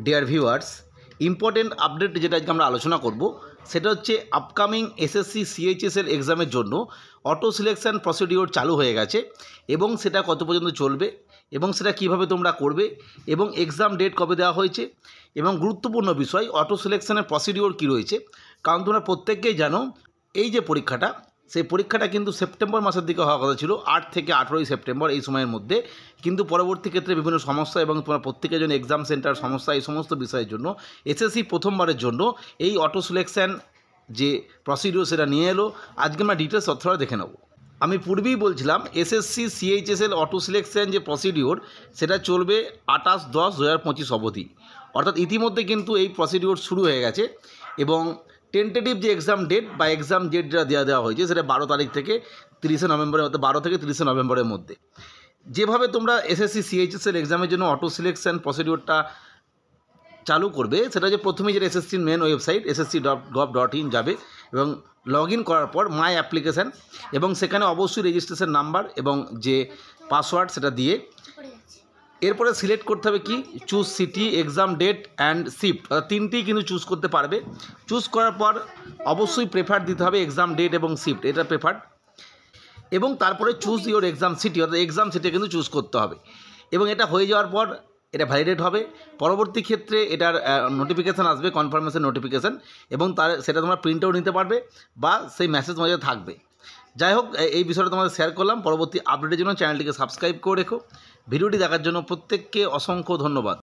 Dear viewers, important update যেটা আজকে আমরা আলোচনা করব সেটা হচ্ছে আপকামিং এসএসসি সিএইচএসএল এক্সামের জন্য অটো সিলেকশন প্রসিডিওর চালু হয়ে গেছে এবং সেটা কত পর্যন্ত চলবে এবং সেটা কিভাবে তোমরা করবে এবং এক্সাম ডেট কবে দেওয়া হয়েছে এবং গুরুত্বপূর্ণ বিষয় অটো সিলেকশনের প্রসিডিওর কী রয়েছে। কারণ তোমরা প্রত্যেককেই জানো এই যে পরীক্ষাটা, সেই পরীক্ষাটা কিন্তু সেপ্টেম্বর মাসের দিকে হওয়ার কথা ছিল, 8 থেকে 18 সেপ্টেম্বর এই সময়ের মধ্যে। কিন্তু পরবর্তী ক্ষেত্রে বিভিন্ন সমস্যা এবং তোমরা প্রত্যেকের জন্য এক্সাম সেন্টার সমস্যা, এই সমস্ত বিষয়ের জন্য এসএসসি প্রথমবারের জন্য এই অটো সিলেকশন যে প্রসিডিওর সেটা নিয়ে এলো। আজকে আমরা ডিটেলস তথ্যটা দেখে নেব। আমি পূর্বেই বলছিলাম এসএসসি সিএইচএসএল অটো সিলেকশন যে প্রসিডিওর সেটা চলবে 28/10/2025 অবধি, অর্থাৎ ইতিমধ্যে কিন্তু এই প্রসিডিওর শুরু হয়ে গেছে এবং টেন্টেটিভ যে এক্সাম ডেট বা এক্সাম ডেট যেটা দেওয়া হয়েছে সেটা 12 তারিখ থেকে 30 নভেম্বরের মধ্যে, 12 থেকে 30 নভেম্বরের মধ্যে। যেভাবে তোমরা এসএসসি সিএইচএসএল এক্সামের জন্য অটো সিলেকশন প্রসিডিওরটা চালু করবে সেটা যে প্রথমেই যেটা এসএসসির মেন ওয়েবসাইট ssc.gov.in যাবে এবং লগ ইন করার পর মাই অ্যাপ্লিকেশান এবং সেখানে অবশ্যই রেজিস্ট্রেশন নাম্বার এবং যে পাসওয়ার্ড সেটা দিয়ে এরপরে সিলেক্ট করতে হবে কি choose city, exam date and shift, তিনটেই কিন্তু চুজ করতে পারবে। চুজ করার পর অবশ্যই প্রেফার দিতে হবে এক্সাম ডেট এবং শিফট, এটা প্রেফার, এবং তারপরে চুজ ইওর এক্সাম সিটি, অর্থাৎ এক্সাম সিটি কিন্তু চুজ করতে হবে এবং এটা হয়ে যাওয়ার পর এটা ভ্যালিডেট হবে। পরবর্তী ক্ষেত্রে এটার নোটিফিকেশান আসবে, কনফার্মেশন নোটিফিকেশান, এবং সেটা তোমরা প্রিন্টও নিতে পারবে বা সেই মেসেজ তোমাদের থাকবে। যাই হোক, এই বিষয়টা তোমাদের শেয়ার করলাম। পরবর্তী আপডেটের জন্য চ্যানেলটিকে সাবস্ক্রাইব করে রেখো। ভিডিওটি দেখার জন্য প্রত্যেককে অসংখ্য ধন্যবাদ।